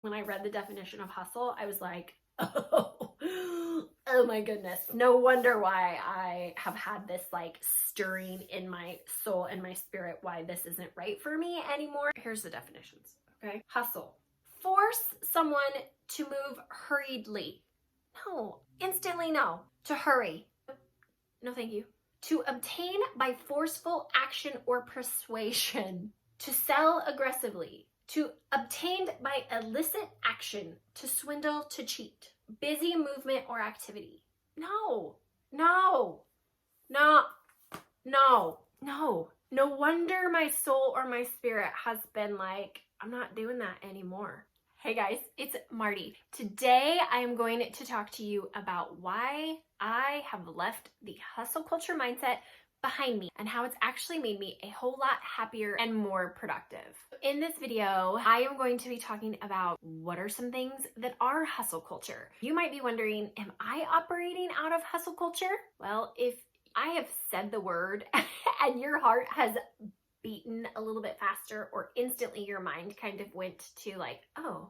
When I read the definition of hustle, I was like, oh my goodness. No wonder why I have had this like stirring in my soul and my spirit, why this isn't right for me anymore. Here's the definitions, okay? Hustle. Force someone to move hurriedly. No, instantly no. To hurry. No, thank you. To obtain by forceful action or persuasion. To sell aggressively. To obtain by illicit action. To swindle, to cheat. Busy movement or activity. No, no, no, no, no. No wonder my soul or my spirit has been like, I'm not doing that anymore. Hey guys, it's Marty. Today I am going to talk to you about why I have left the hustle culture mindset behind me and how it's actually made me a whole lot happier and more productive. In this video, I am going to be talking about what are some things that are hustle culture. You might be wondering, am I operating out of hustle culture? Well, if I have said the word and your heart has beaten a little bit faster, or instantly your mind kind of went to like, oh,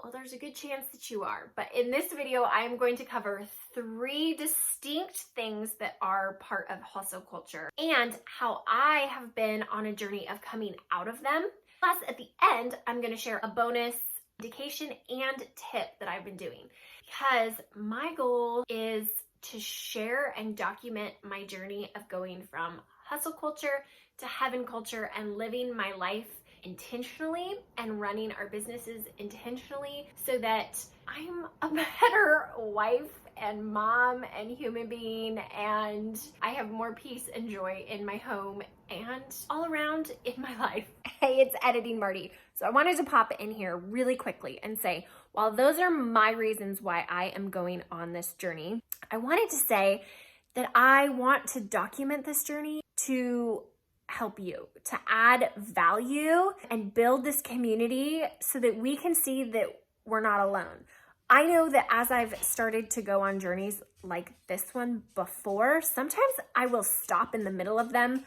well, there's a good chance that you are. But in this video, I am going to cover 3 distinct things that are part of hustle culture and how I have been on a journey of coming out of them. Plus, at the end, I'm going to share a bonus indication and tip that I've been doing, because my goal is to share and document my journey of going from hustle culture to heaven culture and living my life intentionally and running our businesses intentionally so that I'm a better wife and mom and human being, and I have more peace and joy in my home and all around in my life. Hey, it's Editing Marty. So I wanted to pop in here really quickly and say, while those are my reasons why I am going on this journey, I wanted to say that I want to document this journey to help you, to add value and build this community so that we can see that we're not alone. I know that as I've started to go on journeys like this one before, sometimes I will stop in the middle of them,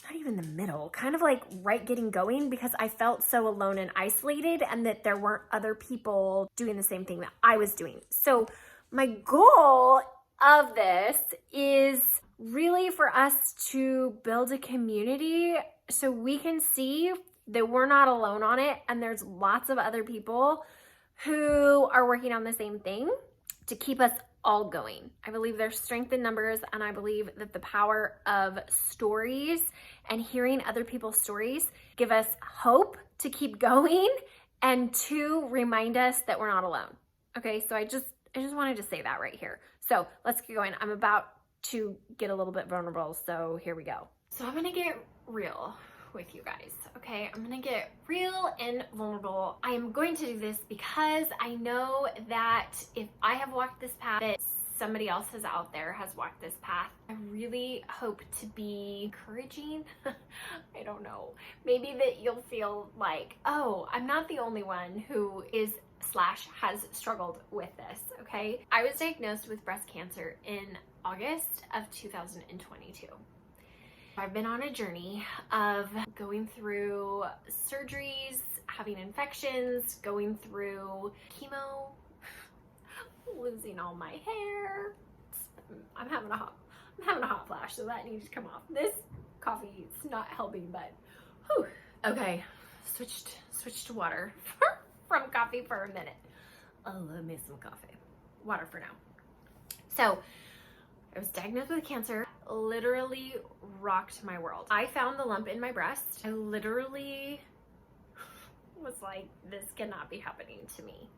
not even the middle, kind of like right getting going, because I felt so alone and isolated and that there weren't other people doing the same thing that I was doing. So my goal of this is really for us to build a community so we can see that we're not alone on it, and there's lots of other people who are working on the same thing to keep us all going. I believe there's strength in numbers, and I believe that the power of stories and hearing other people's stories give us hope to keep going and to remind us that we're not alone. Okay, so I just wanted to say that right here. So let's get going. I'm about to get a little bit vulnerable, so here we go. So I'm gonna get real with you guys, okay? I'm gonna get real and vulnerable. I am going to do this because I know that if I have walked this path, that somebody else has out there has walked this path. I really hope to be encouraging. I don't know. Maybe that you'll feel like, oh, I'm not the only one who is / has struggled with this, okay? I was diagnosed with breast cancer in August of 2022. I've been on a journey of going through surgeries, having infections, going through chemo, losing all my hair. I'm having a hot flash, so that needs to come off. This coffee is not helping, but whew. Okay, switched to water from coffee for a minute. Oh, love me some coffee. Water for now. So I was diagnosed with cancer, literally rocked my world. I found the lump in my breast. I literally was like, this cannot be happening to me.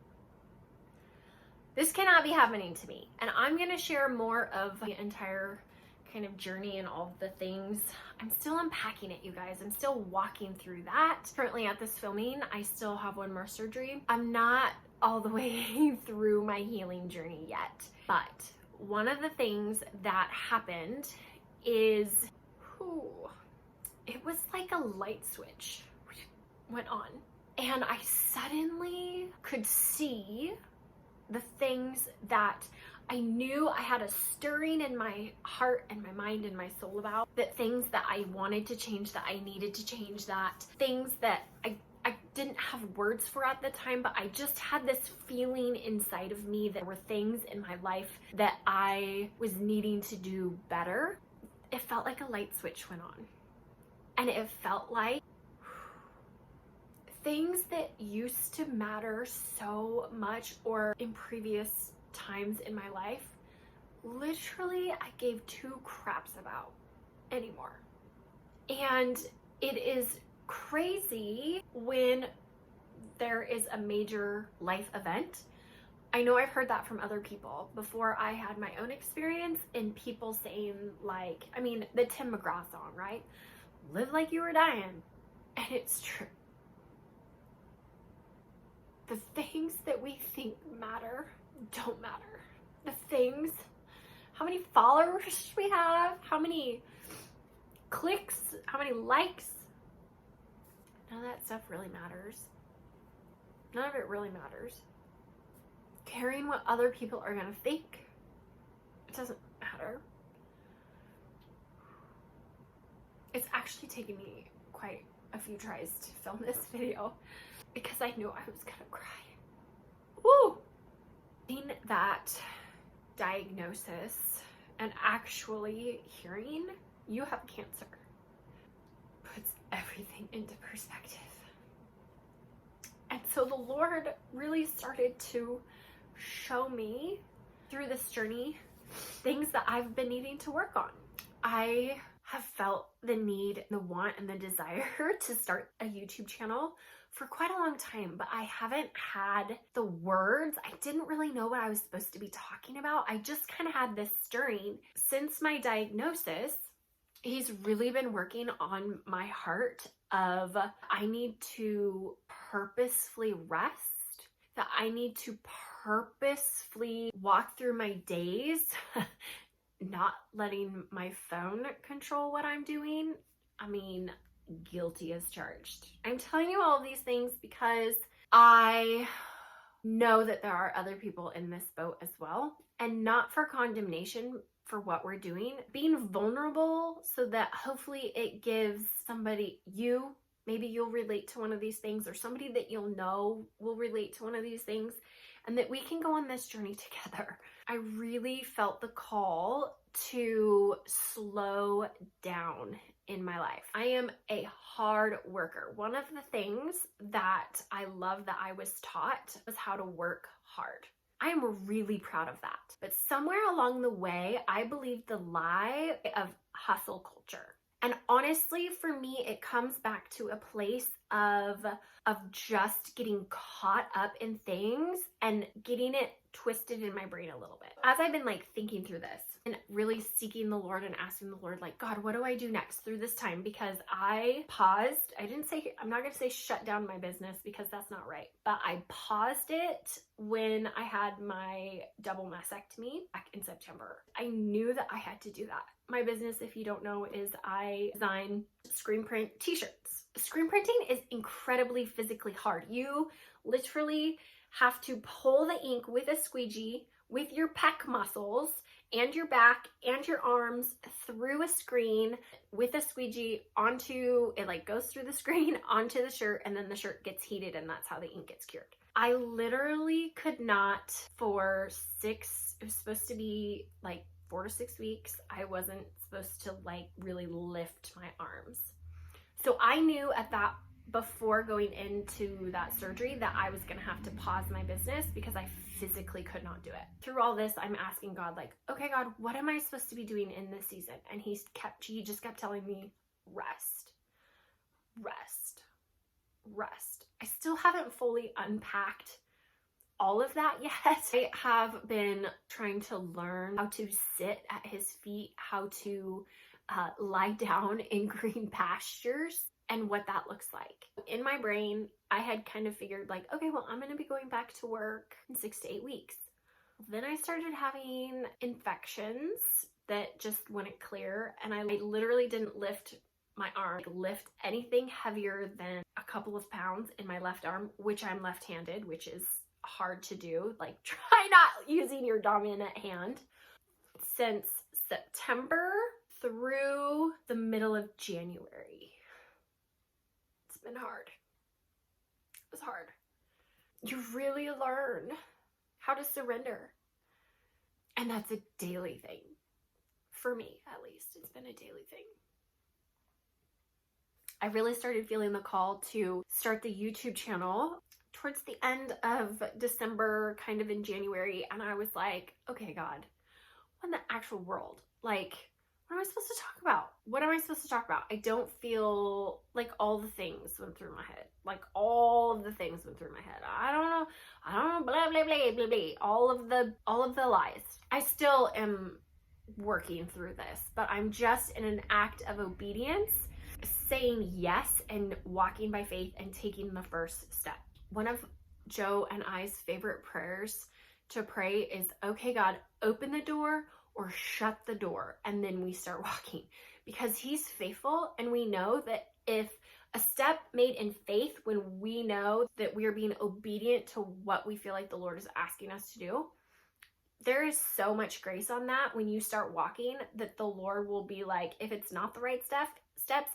This cannot be happening to me. And I'm gonna share more of the entire kind of journey and all the things. I'm still unpacking it, you guys. I'm still walking through that. Currently at this filming, I still have one more surgery. I'm not all the way through my healing journey yet, but one of the things that happened is, it was like a light switch went on, and I suddenly could see the things that I knew I had a stirring in my heart and my mind and my soul about, that things that I wanted to change, that I needed to change, that things that I didn't have words for at the time, but I just had this feeling inside of me that there were things in my life that I was needing to do better. It felt like a light switch went on. And it felt like things that used to matter so much, or in previous times in my life, literally I gave two craps about anymore. And it is crazy when there is a major life event. I know I've heard that from other people before I had my own experience, and people saying like, I mean, the Tim McGraw song, right? Live like you were dying. And it's true. The things that we think matter don't matter. The things, how many followers we have, how many clicks, how many likes, none of that stuff really matters. None of it really matters. Caring what other people are gonna think, it doesn't matter. It's actually taken me quite a few tries to film this video because I knew I was gonna cry. Woo! Seeing that diagnosis and actually hearing you have cancer puts everything into perspective. And so the Lord really started to show me through this journey things that I've been needing to work on. I have felt the need, the want, and the desire to start a YouTube channel for quite a long time, but I haven't had the words. I didn't really know what I was supposed to be talking about. I just kind of had this stirring. Since my diagnosis, He's really been working on my heart of I need to purposefully rest, that I need to purposefully walk through my days, not letting my phone control what I'm doing. I mean, guilty as charged. I'm telling you all of these things because I know that there are other people in this boat as well, and not for condemnation for what we're doing, being vulnerable so that hopefully it gives somebody, maybe you'll relate to one of these things, or somebody that you'll know will relate to one of these things, and that we can go on this journey together. I really felt the call to slow down in my life. I am a hard worker. One of the things that I love that I was taught was how to work hard. I am really proud of that. But somewhere along the way, I believed the lie of hustle culture. And honestly, for me, it comes back to a place of just getting caught up in things and getting it twisted in my brain a little bit. As I've been thinking through this and really seeking the Lord and asking the Lord, God, what do I do next through this time? Because I paused. I'm not going to say shut down my business because that's not right. But I paused it when I had my double mastectomy back in September. I knew that I had to do that. My business, if you don't know, is I design screen print t-shirts. Screen printing is incredibly physically hard. You literally have to pull the ink with a squeegee with your pec muscles and your back and your arms through a screen with a squeegee onto it, goes through the screen onto the shirt, and then the shirt gets heated, and that's how the ink gets cured. I literally could not for it was supposed to be 4 to 6 weeks. I wasn't supposed to really lift my arms. So I knew before going into that surgery that I was going to have to pause my business because I physically could not do it. Through all this, I'm asking God, okay, God, what am I supposed to be doing in this season? And he just kept telling me, rest, rest, rest. I still haven't fully unpacked all of that yet. I have been trying to learn how to sit at his feet, how to lie down in green pastures, and what that looks like. In my brain, I had kind of figured okay, well, I'm going to be going back to work in 6 to 8 weeks. Then I started having infections that just wouldn't clear, and I literally didn't lift my arm, lift anything heavier than a couple of pounds in my left arm, which I'm left-handed, which is hard to do. Try not using your dominant hand. Since September through the middle of January. It's been hard. It was hard. You really learn how to surrender. And that's a daily thing. For me, at least, it's been a daily thing. I really started feeling the call to start the YouTube channel towards the end of December, kind of in January. And I was like, okay, God, what in the actual world? Like, what am I supposed to talk about? What am I supposed to talk about? I don't feel like all the things went through my head. Like all of the things went through my head. I don't know, blah, blah, blah, blah, blah. All of the lies. I still am working through this, but I'm just in an act of obedience, saying yes and walking by faith and taking the first step. One of Joe and I's favorite prayers to pray is, okay, God, open the door or shut the door, and then we start walking, because he's faithful. And we know that if a step made in faith, when we know that we are being obedient to what we feel like the Lord is asking us to do, there is so much grace on that when you start walking, that the Lord will be like, if it's not the right steps,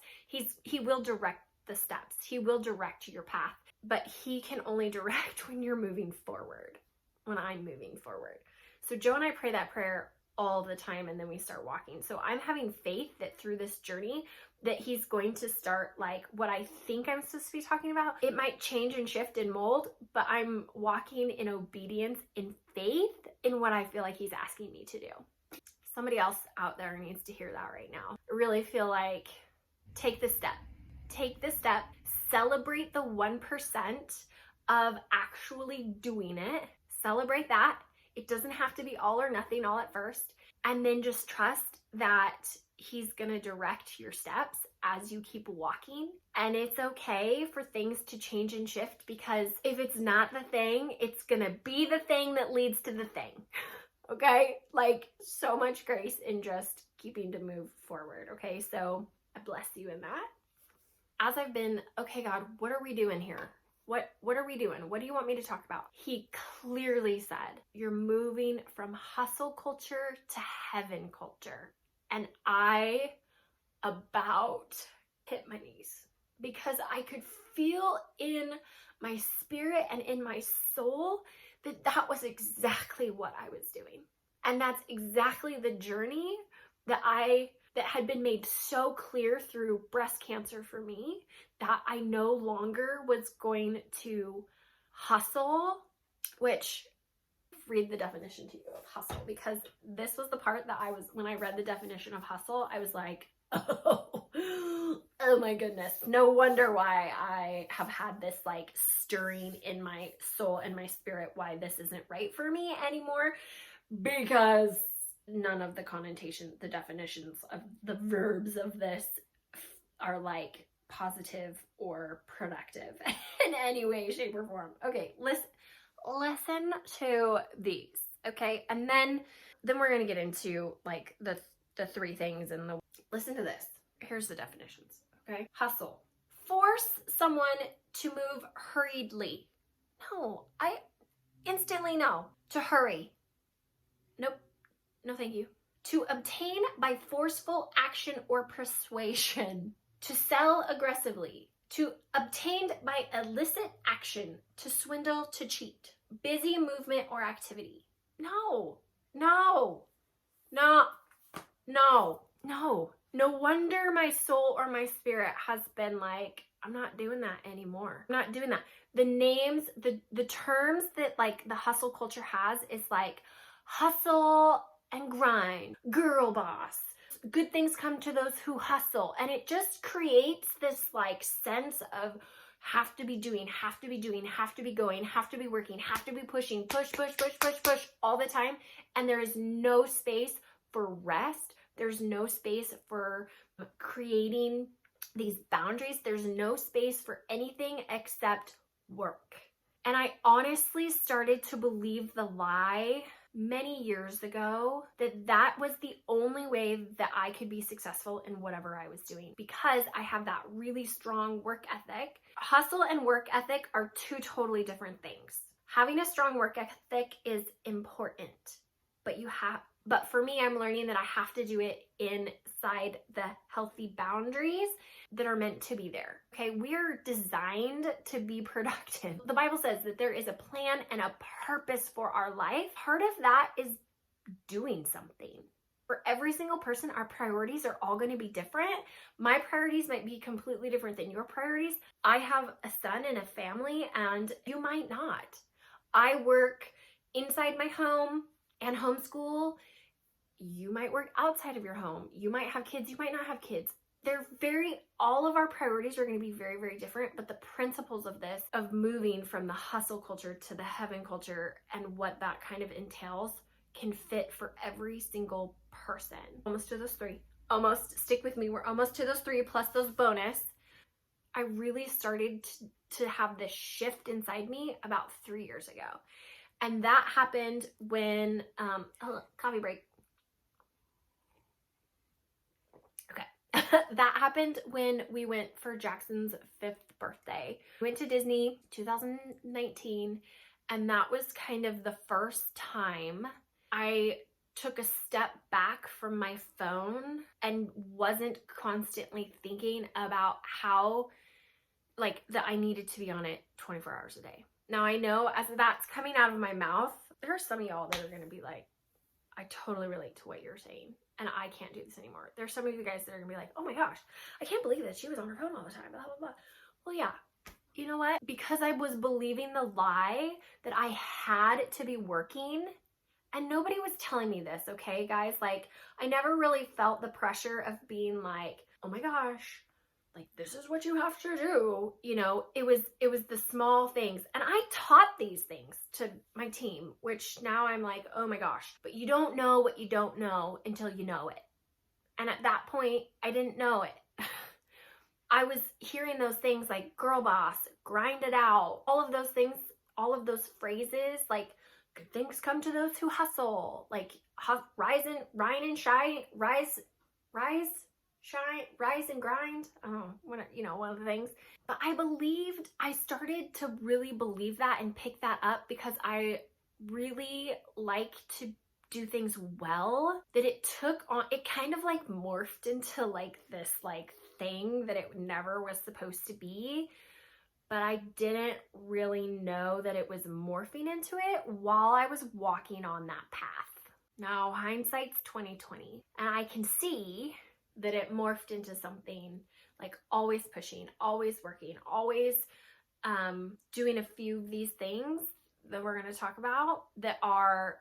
he will direct the steps. He will direct your path, but he can only direct when you're moving forward, when I'm moving forward. So Joe and I pray that prayer all the time, and then we start walking. So I'm having faith that through this journey that he's going to start, like, what I think I'm supposed to be talking about. It might change and shift and mold, but I'm walking in obedience, in faith, in what I feel like he's asking me to do. Somebody else out there needs to hear that right now. I really feel like take the step, celebrate the 1% of actually doing it. Celebrate that. It doesn't have to be all or nothing all at first. And then just trust that he's going to direct your steps as you keep walking. And it's okay for things to change and shift, because if it's not the thing, it's going to be the thing that leads to the thing. Okay? Like, so much grace in just keeping to move forward. Okay? So I bless you in that. As I've been, okay, God, what are we doing here? What are we doing? What do you want me to talk about? He clearly said, you're moving from hustle culture to heaven culture. And I about hit my knees, because I could feel in my spirit and in my soul that that was exactly what I was doing. And that's exactly the journey that had been made so clear through breast cancer for me, that I no longer was going to hustle, which, read the definition to you of hustle, because this was the part that when I read the definition of hustle, I was like, oh my goodness. No wonder why I have had this like stirring in my soul and my spirit, why this isn't right for me anymore, because none of the definitions of the verbs of this are like positive or productive in any way, shape, or form. Okay, listen to these, okay? And then we're gonna get into like the three things and listen to this. Here's the definitions, okay? Hustle. Force someone to move hurriedly. No, I instantly no. To hurry. Nope. No, thank you. To obtain by forceful action or persuasion. To sell aggressively. To obtain by illicit action. To swindle, to cheat. Busy movement or activity. No. No wonder my soul or my spirit has been like, I'm not doing that anymore. I'm not doing that. The names, the terms that like the hustle culture has is like hustle and grind, girl boss, good things come to those who hustle. And it just creates this like sense of have to be doing, have to be going, have to be working, have to be pushing, push all the time. And there is no space for rest. There's no space for creating these boundaries. There's no space for anything except work. And I honestly started to believe the lie many years ago that was the only way that I could be successful in whatever I was doing, because I have that really strong work ethic. Hustle and work ethic are two totally different things. Having a strong work ethic is important, but But for me, I'm learning that I have to do it inside the healthy boundaries that are meant to be there. Okay, we're designed to be productive. The Bible says that there is a plan and a purpose for our life. Part of that is doing something. For every single person, our priorities are all going to be different. My priorities might be completely different than your priorities. I have a son and a family, and you might not. I work inside my home and homeschool. You might work outside of your home. You might have kids. You might not have kids. All of our priorities are going to be very, very different, but the principles of this, of moving from the hustle culture to the heaven culture and what that kind of entails, can fit for every single person. Almost to those 3. Almost, stick with me. We're almost to those 3 plus those bonus. I really started to have this shift inside me about 3 years ago. And that happened when, coffee break. Okay. That happened when we went for Jackson's 5th birthday. We went to Disney 2019, and that was kind of the first time I took a step back from my phone and wasn't constantly thinking about how, that I needed to be on it 24 hours a day. Now, I know as that's coming out of my mouth, there are some of y'all that are going to be like, I totally relate to what you're saying, and I can't do this anymore. There's some of you guys that are going to be like, oh my gosh, I can't believe that she was on her phone all the time, blah, blah, blah. Well, yeah. You know what? Because I was believing the lie that I had to be working. And nobody was telling me this, okay, guys? I never really felt the pressure of being like, oh my gosh, this is what you have to do. It was the small things. And I taught these things to my team, which now I'm like, oh my gosh, but you don't know what you don't know until you know it. And at that point, I didn't know it. I was hearing those things like girl boss, grind it out, all of those things, all of those phrases, good things come to those who hustle, rise and shine, rise and grind. One of the things. But I started to really believe that and pick that up because I really like to do things well, that it kind of morphed into this thing that it never was supposed to be. But I didn't really know that it was morphing into it while I was walking on that path. Now, hindsight's 2020, and I can see that it morphed into something always pushing, always working, always doing a few of these things that we're going to talk about that are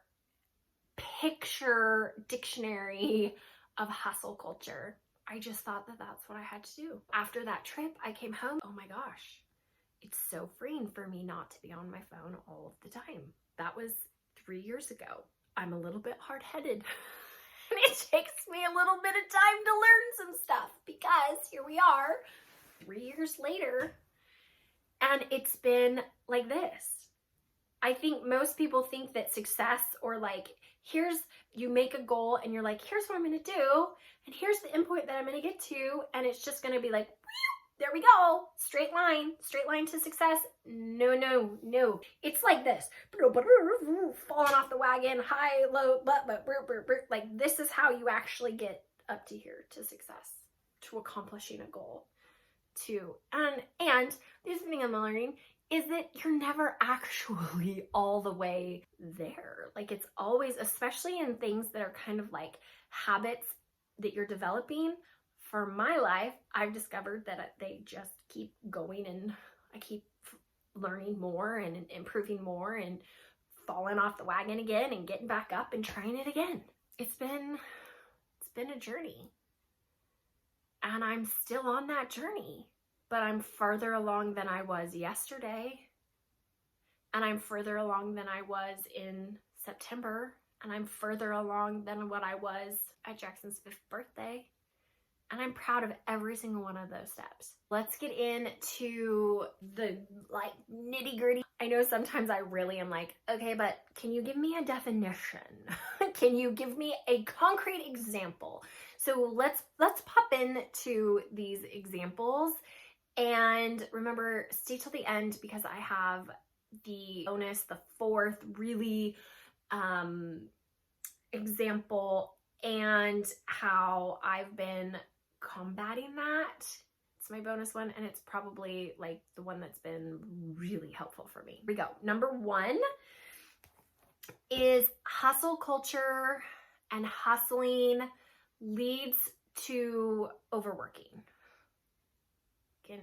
picture dictionary of hustle culture. I just thought that that's what I had to do. After that trip, I came home. Oh my gosh. It's so freeing for me not to be on my phone all of the time. That was 3 years ago. I'm a little bit hard-headed. And it takes me a little bit of time to learn some stuff because here we are 3 years later and it's been like this. I think most people think that success or you make a goal and you're like, here's what I'm going to do and here's the endpoint that I'm going to get to, and it's just going to be there we go, straight line to success. No. It's like this, falling off the wagon, high, low, this is how you actually get up to here to success, to accomplishing a goal, and the other thing I'm learning is that you're never actually all the way there. It's always, especially in things that are kind of habits that you're developing. For my life, I've discovered that they just keep going, and I keep learning more and improving more and falling off the wagon again and getting back up and trying it again. It's been a journey, and I'm still on that journey, but I'm further along than I was yesterday, and I'm further along than I was in September, and I'm further along than what I was at Jackson's 5th birthday. And I'm proud of every single one of those steps. Let's get into the nitty gritty. I know sometimes I really am okay, but can you give me a definition? Can you give me a concrete example? So let's pop into these examples, and remember, stay till the end because I have the bonus, the 4th really example and how I've been combating that. It's my bonus one, and it's probably like the one that's been really helpful for me. Here we go. Number 1 is hustle culture, and hustling leads to overworking. Can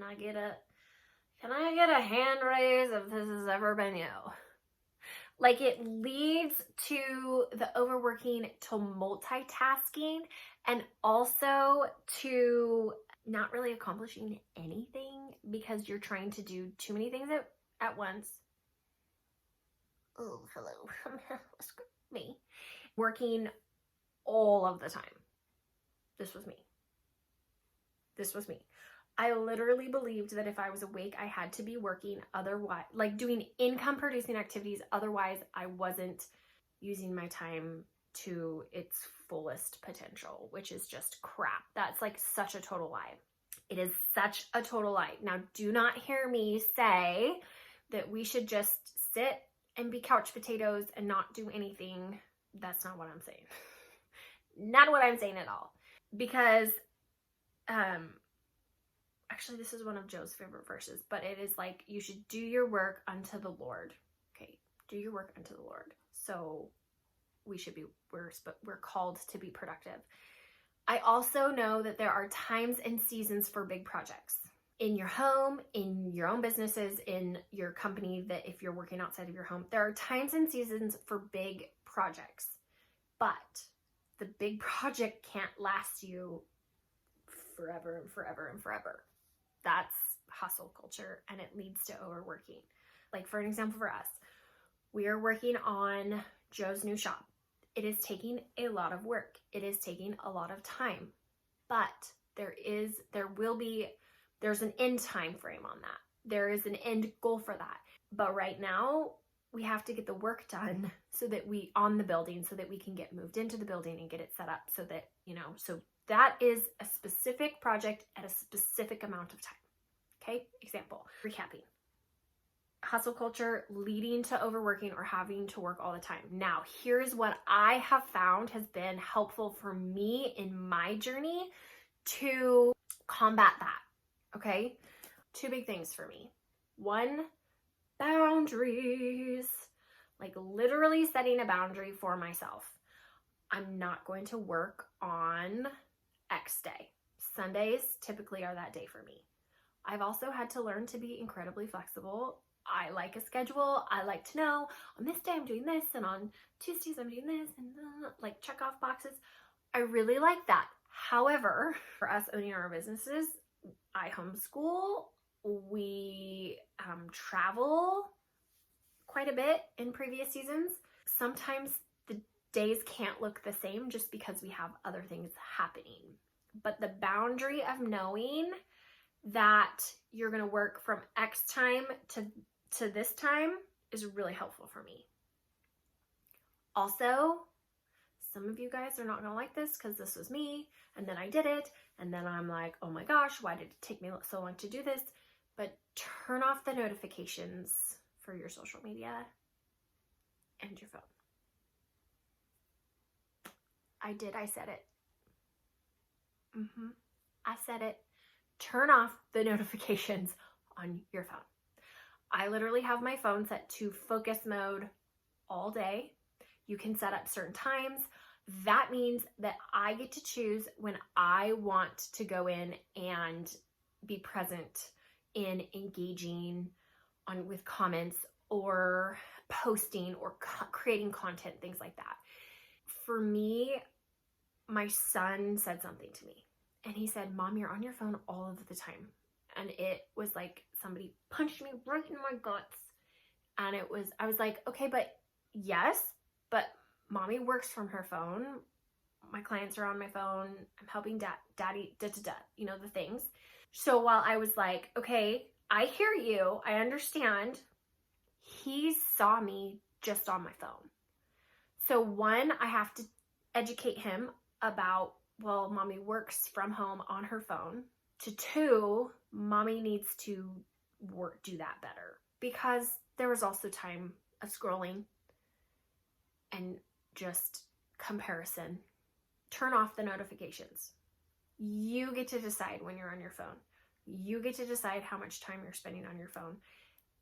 I get a hand raise if this has ever been you? Like, it leads to the overworking, to multitasking, and also to not really accomplishing anything because you're trying to do too many things at once. Oh, hello. Me. Working all of the time. This was me. I literally believed that if I was awake, I had to be working, otherwise, like doing income producing activities. Otherwise, I wasn't using my time to its fullest potential, which is just crap. That's like such a total lie. It is such a total lie. Now, do not hear me say that we should just sit and be couch potatoes and not do anything. That's not what I'm saying. Not what I'm saying at all. Because, actually, this is one of Joe's favorite verses, but it is like, you should do your work unto the Lord. Okay, do your work unto the Lord. So we're called to be productive. I also know that there are times and seasons for big projects in your home, in your own businesses, in your company, that if you're working outside of your home, there are times and seasons for big projects, but the big project can't last you forever and forever and forever. That's hustle culture, and it leads to overworking. Like, for an example, for us, we are working on Joe's new shop. It is taking a lot of work. It is taking a lot of time, but there's an end time frame on that. There is an end goal for that. But right now, we have to get the work done so that we can get moved into the building and get it set up so that, so that is a specific project at a specific amount of time. Okay, example, recapping. Hustle culture leading to overworking or having to work all the time. Now, here's what I have found has been helpful for me in my journey to combat that. Okay, 2 big things for me. 1, boundaries. Like, literally setting a boundary for myself. I'm not going to work on X day. Sundays typically are that day for me. I've also had to learn to be incredibly flexible. I like a schedule. I like to know on this day I'm doing this, and on Tuesdays I'm doing this, and like check off boxes. I really like that. However, for us owning our businesses, I homeschool. We travel quite a bit in previous seasons. Sometimes the days can't look the same just because we have other things happening. But the boundary of knowing that you're going to work from X time to this time is really helpful for me. Also, some of you guys are not going to like this because this was me, and then I did it, and then I'm like, oh my gosh, why did it take me so long to do this? But turn off the notifications for your social media and your phone. I said it. I said it. Turn off the notifications on your phone. I literally have my phone set to focus mode all day. You can set up certain times. That means that I get to choose when I want to go in and be present in engaging with comments or posting or creating content, things like that. For me, my son said something to me, and he said, "Mom, you're on your phone all of the time." And it was like somebody punched me right in my guts. And I was like, okay, but yes, but Mommy works from her phone. My clients are on my phone. I'm helping daddy, the things. So while I was like, okay, I hear you, I understand, he saw me just on my phone. So 1, I have to educate him about, well, Mommy works from home on her phone. To 2, Mommy needs to do that better, because there was also time of scrolling and just comparison. Turn off the notifications. You get to decide when you're on your phone. You get to decide how much time you're spending on your phone.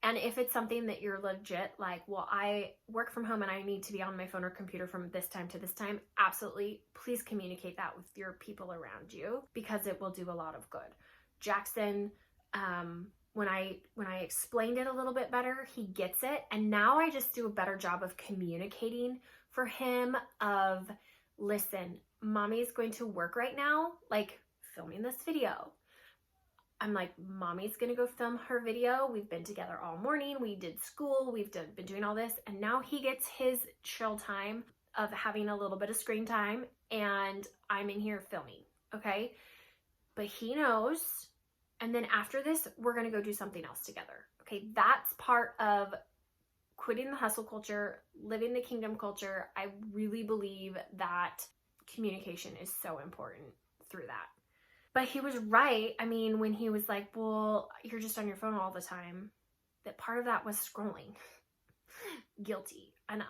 And if it's something that you're legit like, well, I work from home and I need to be on my phone or computer from this time to this time, absolutely, please communicate that with your people around you, because it will do a lot of good. Jackson, when I explained it a little bit better, he gets it. And now I just do a better job of communicating for him of, listen, mommy's going to work right now, like filming this video. I'm like, mommy's gonna go film her video. We've been together all morning. We did school. Been doing all this. And now he gets his chill time of having a little bit of screen time. And I'm in here filming, okay? But he knows. And then after this, we're gonna go do something else together, okay? That's part of quitting the hustle culture, living the kingdom culture. I really believe that communication is so important through that. But he was right. I mean, when he was like, well, you're just on your phone all the time, that part of that was scrolling. Guilty. And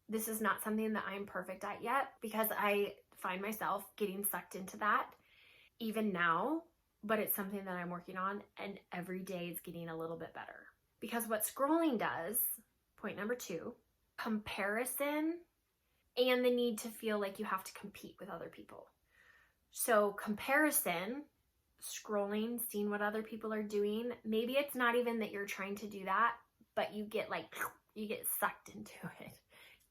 this is not something that I'm perfect at yet, because I find myself getting sucked into that even now, but it's something that I'm working on, and every day is getting a little bit better. Because what scrolling does, point number 2, comparison and the need to feel like you have to compete with other people. So comparison, scrolling, seeing what other people are doing, maybe it's not even that you're trying to do that, but you get sucked into it.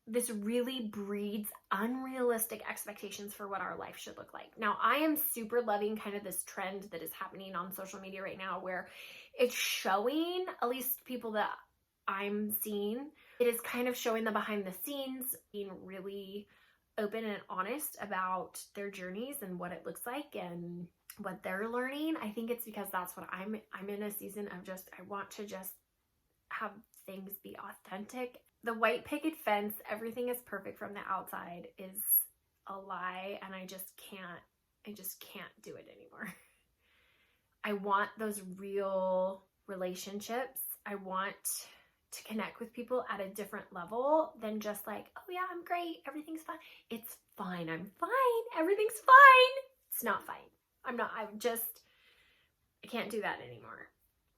This really breeds unrealistic expectations for what our life should look like. Now, I am super loving kind of this trend that is happening on social media right now, where it's showing, at least people that I'm seeing, it is kind of showing the behind the scenes, being really open and honest about their journeys and what it looks like and what they're learning. I think it's because that's what I'm in a season of just, I want to just have things be authentic. The white picket fence, everything is perfect from the outside, is a lie, and I just can't do it anymore. I want those real relationships. I want to connect with people at a different level than just like, oh yeah, I'm great, everything's fine. It's fine, I'm fine, everything's fine. It's not fine. I can't do that anymore.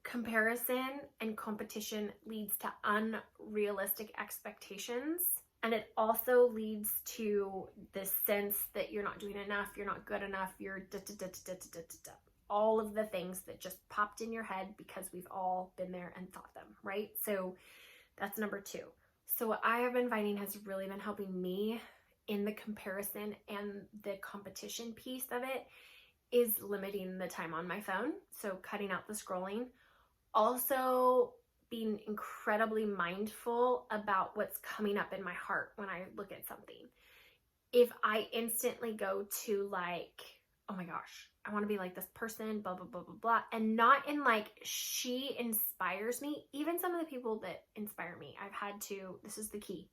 Comparison and competition leads to unrealistic expectations. And it also leads to this sense that you're not doing enough, you're not good enough, you're all of the things that just popped in your head because we've all been there and thought them, right? So that's number 2. So what I have been finding has really been helping me in the comparison and the competition piece of it is limiting the time on my phone. So cutting out the scrolling. Also being incredibly mindful about what's coming up in my heart when I look at something. If I instantly go to like, oh my gosh, I want to be like this person, blah, blah, blah, blah, blah. And not in like, she inspires me. Even some of the people that inspire me, I've had to, this is the key.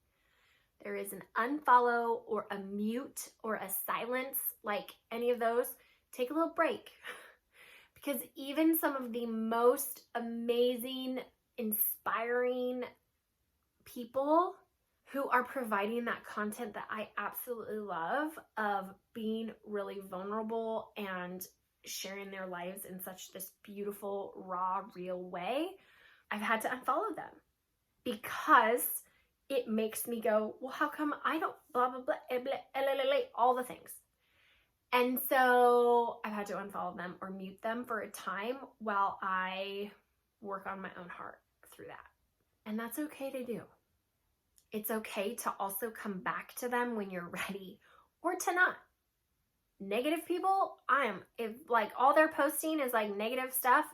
There is an unfollow or a mute or a silence, like any of those. Take a little break. Because even some of the most amazing, inspiring people who are providing that content that I absolutely love, of being really vulnerable and sharing their lives in such this beautiful, raw, real way, I've had to unfollow them because it makes me go, well, how come I don't blah, blah, blah, blah, blah, blah, blah, all the things. And so I've had to unfollow them or mute them for a time while I work on my own heart through that. And that's okay to do. It's okay to also come back to them when you're ready, or to not. Negative people, if like all they're posting is like negative stuff,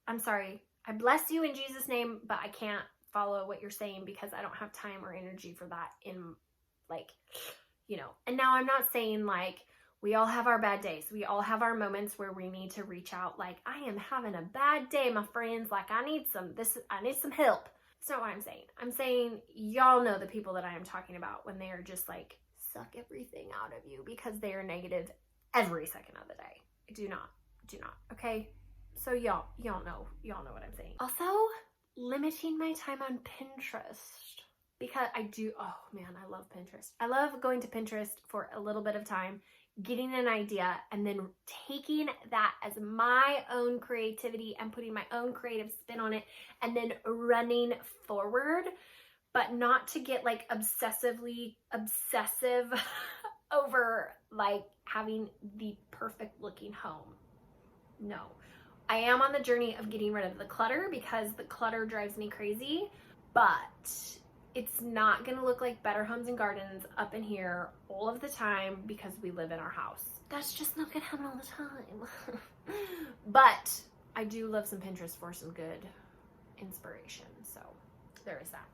I'm sorry. I bless you in Jesus' name, but I can't follow what you're saying because I don't have time or energy for that in like, and now I'm not saying like, we all have our bad days. We all have our moments where we need to reach out like, I am having a bad day, my friends. Like I need some help. That's not what I'm saying. I'm saying y'all know the people that I am talking about when they are just like, suck everything out of you because they are negative every second of the day. Do not. Okay. So y'all know what I'm saying. Also, limiting my time on Pinterest, because oh man, I love Pinterest. I love going to Pinterest for a little bit of time, getting an idea, and then taking that as my own creativity and putting my own creative spin on it, and then running forward, but not to get like obsessive over like having the perfect looking home. No. I am on the journey of getting rid of the clutter because the clutter drives me crazy, but it's not gonna look like Better Homes and Gardens up in here all of the time because we live in our house. That's just not gonna happen all the time. But I do love some Pinterest for some good inspiration, so there is that.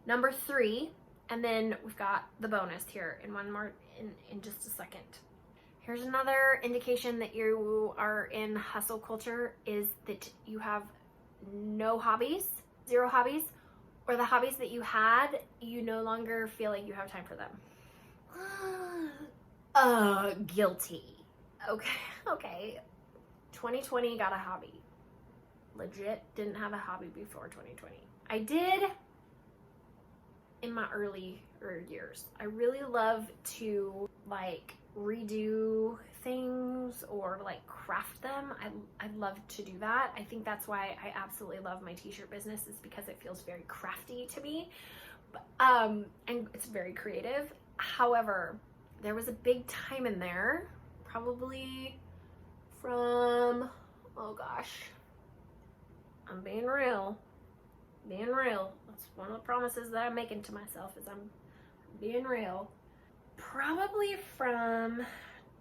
Number 3, and then we've got the bonus here in one more in just a second. Here's another indication that you are in hustle culture, is that you have no hobbies, 0 hobbies, or the hobbies that you had, you no longer feel like you have time for them. Guilty. Okay. 2020 got a hobby. Legit didn't have a hobby before 2020. I did in my earlier years. I really love to like redo things or like craft them. I love to do that. I think that's why I absolutely love my t-shirt business, is because it feels very crafty to me, and it's very creative. However, there was a big time in there, probably from, oh gosh, I'm being real. That's one of the promises that I'm making to myself, is I'm being real. Probably from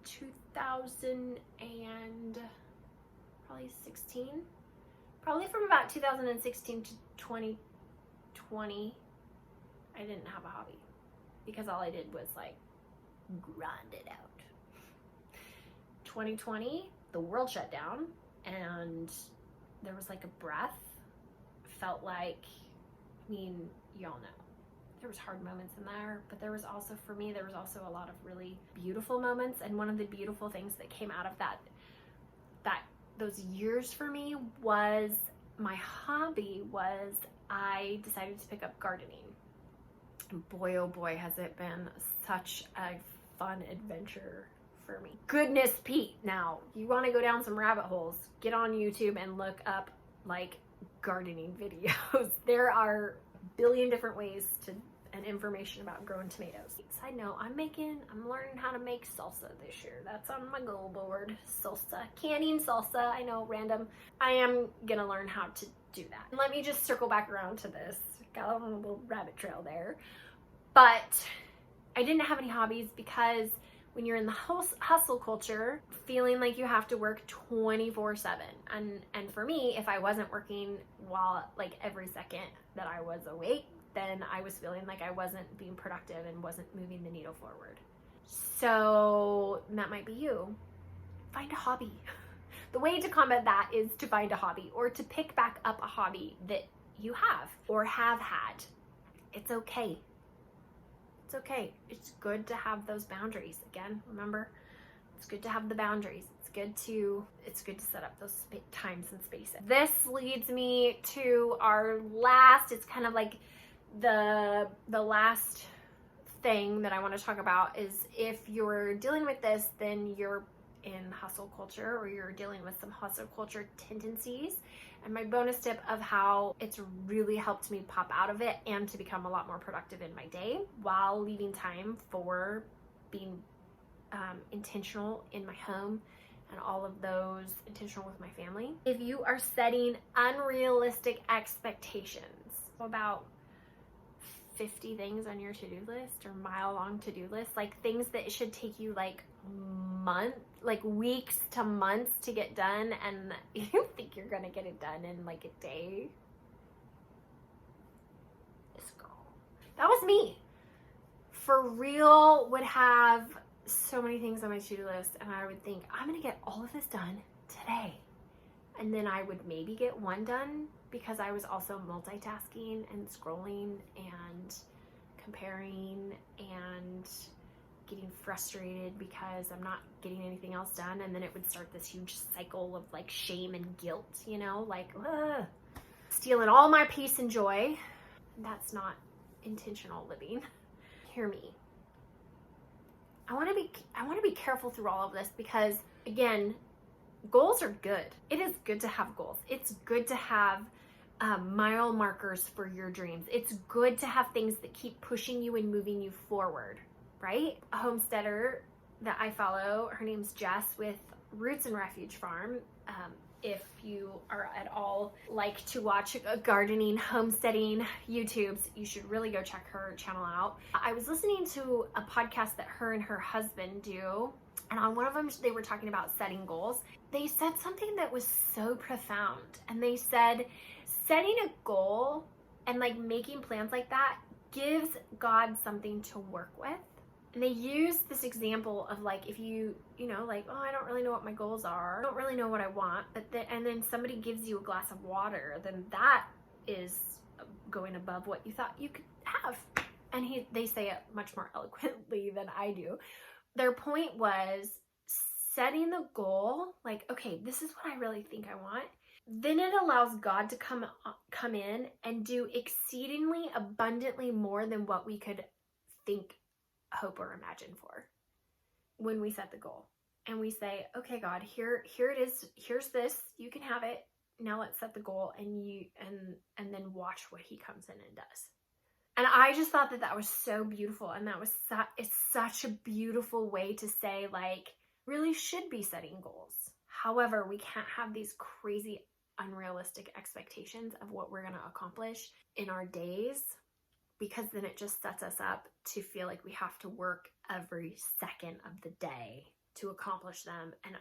2016, probably from about 2016 to 2020, I didn't have a hobby because all I did was like grind it out. 2020, the world shut down and there was like a breath. Felt like, I mean, y'all know, there was hard moments in there, but there was also, for me, there was also a lot of really beautiful moments. And one of the beautiful things that came out of those years for me was my hobby was I decided to pick up gardening. And boy, oh boy, has it been such a fun adventure for me. Goodness, Pete, now, you want to go down some rabbit holes, get on YouTube and look up like gardening videos. There are a billion different ways to and information about growing tomatoes. Side note, I'm learning how to make salsa this year. That's on my goal board. Salsa, canning salsa. I know, random. I am gonna learn how to do that. And let me just circle back around to this. Got on a little rabbit trail there. But I didn't have any hobbies because when you're in the hustle culture, feeling like you have to work 24/7. And for me, if I wasn't working while like every second that I was awake, then I was feeling like I wasn't being productive and wasn't moving the needle forward. So that might be you. Find a hobby. The way to combat that is to find a hobby or to pick back up a hobby that you have or have had. It's okay. It's okay. It's good to have those boundaries. Again, remember, it's good to have the boundaries. It's good to set up those times and spaces. This leads me to our last, it's kind of like the last thing that I want to talk about is if you're dealing with this, then you're in hustle culture or you're dealing with some hustle culture tendencies. And my bonus tip of how it's really helped me pop out of it and to become a lot more productive in my day while leaving time for being intentional in my home and all of those, intentional with my family. If you are setting unrealistic expectations about 50 things on your to-do list or mile-long to-do list, like things that should take you like weeks to months to get done, and you think you're gonna get it done in like a day. This girl, that was me. For real, would have so many things on my to-do list, and I would think I'm gonna get all of this done today, and then I would maybe get one done because I was also multitasking and scrolling and comparing and getting frustrated because I'm not getting anything else done. And then it would start this huge cycle of like shame and guilt, you know, like stealing all my peace and joy. And that's not intentional living. Hear me. I want to be careful through all of this because, again, goals are good. It is good to have goals. It's good to have mile markers for your dreams. It's good to have things that keep pushing you and moving you forward, right? A homesteader that I follow, her name's Jess with Roots and Refuge Farm. If you are at all like to watch gardening, homesteading YouTubes, you should really go check her channel out. I was listening to a podcast that her and her husband do, and on one of them, they were talking about setting goals. They said something that was so profound, and they said, setting a goal and like making plans like that gives God something to work with. And they use this example of like, if you know, like, oh, I don't really know what my goals are. I don't really know what I want. And then somebody gives you a glass of water, then that is going above what you thought you could have. And they say it much more eloquently than I do. Their point was setting the goal, like, okay, this is what I really think I want. Then it allows God to come in and do exceedingly abundantly more than what we could think, hope, or imagine for when we set the goal. And we say, okay, God, here it is. Here's this. You can have it. Now let's set the goal, and then watch what he comes in and does. And I just thought that was so beautiful. And it's such a beautiful way to say, like, really should be setting goals. However, we can't have these crazy, unrealistic expectations of what we're going to accomplish in our days, because then it just sets us up to feel like we have to work every second of the day to accomplish them. And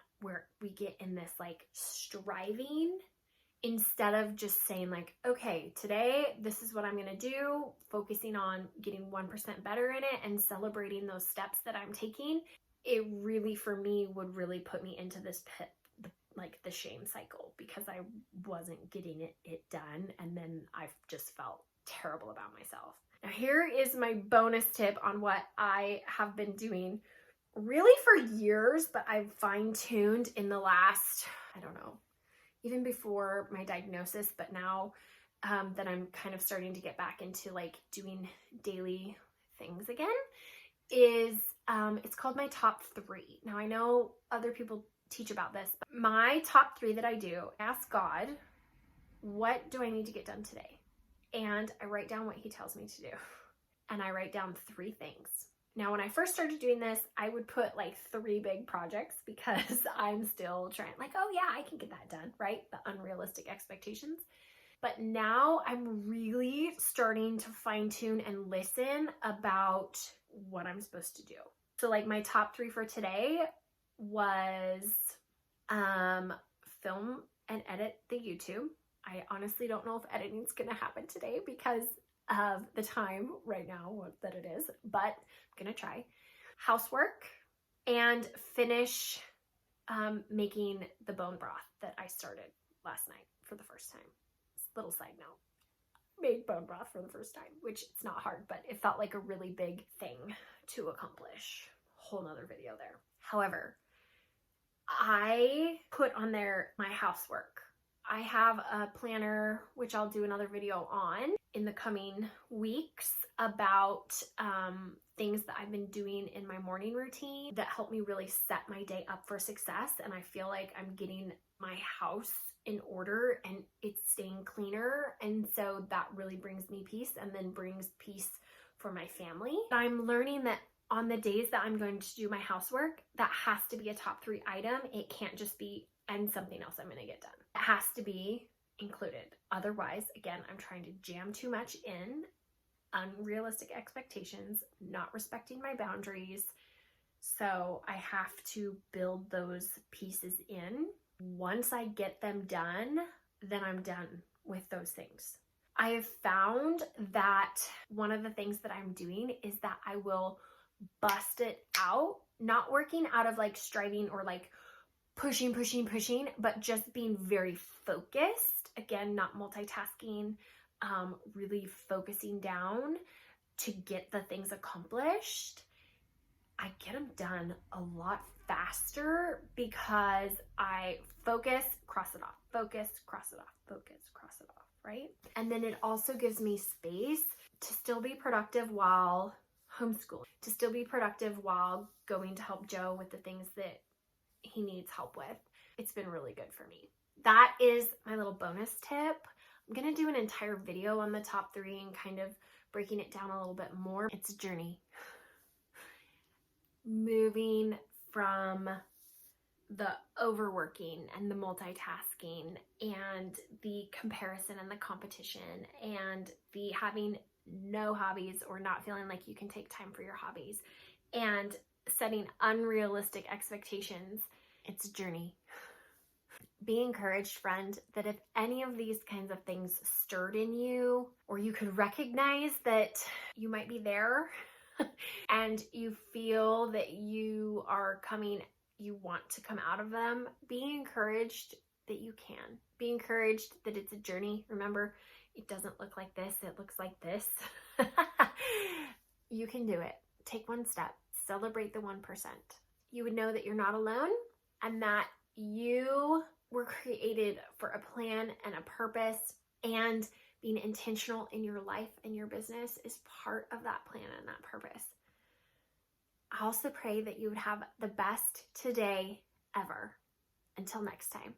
we get in this like striving instead of just saying like, okay, today, this is what I'm going to do, focusing on getting 1% better in it and celebrating those steps that I'm taking. It really, for me, would really put me into this pit, like the shame cycle, because I wasn't getting it done. And then I've just felt terrible about myself. Now, here is my bonus tip on what I have been doing really for years, but I've fine-tuned in the last, I don't know, even before my diagnosis, but now that I'm kind of starting to get back into like doing daily things again, is it's called my top 3. Now, I know other people teach about this, but my top 3 that I do, ask God, what do I need to get done today? And I write down what he tells me to do. And I write down 3 things. Now, when I first started doing this, I would put like 3 big projects because I'm still trying, like, oh yeah, I can get that done, right? The unrealistic expectations. But now I'm really starting to fine tune and listen about what I'm supposed to do. So like my top 3 for today was film and edit the YouTube. I honestly don't know if editing is going to happen today because of the time right now that it is, but I'm going to try. Housework and finish making the bone broth that I started last night for the first time. Little side note, made bone broth for the first time, which it's not hard, but it felt like a really big thing to accomplish. Whole nother video there. However, I put on there my housework. I have a planner, which I'll do another video on in the coming weeks, about things that I've been doing in my morning routine that help me really set my day up for success. And I feel like I'm getting my house in order and it's staying cleaner. And so that really brings me peace, and then brings peace for my family. I'm learning that on the days that I'm going to do my housework, that has to be a top 3 item. It can't just be, and something else I'm going to get done. It has to be included. Otherwise, again, I'm trying to jam too much in, unrealistic expectations, not respecting my boundaries. So I have to build those pieces in. Once I get them done, then I'm done with those things. I have found that one of the things that I'm doing is that I will bust it out, not working out of like striving or like pushing, but just being very focused. Again, not multitasking, really focusing down to get the things accomplished. I get them done a lot faster because I focus, cross it off, focus, cross it off, focus, cross it off, right? And then it also gives me space to still be productive while homeschooling, to still be productive while going to help Joe with the things that he needs help with. It's been really good for me. That is my little bonus tip. I'm going to do an entire video on the top 3 and kind of breaking it down a little bit more. It's a journey. Moving from the overworking and the multitasking and the comparison and the competition and the having no hobbies or not feeling like you can take time for your hobbies and setting unrealistic expectations. It's a journey. Be encouraged, friend, that if any of these kinds of things stirred in you, or you could recognize that you might be there and you feel that you want to come out of them, be encouraged that you can. Be encouraged that it's a journey. Remember, it doesn't look like this, it looks like this. You can do it. Take one step. Celebrate the 1%. You would know that you're not alone and that you were created for a plan and a purpose, and being intentional in your life and your business is part of that plan and that purpose. I also pray that you would have the best today ever. Until next time.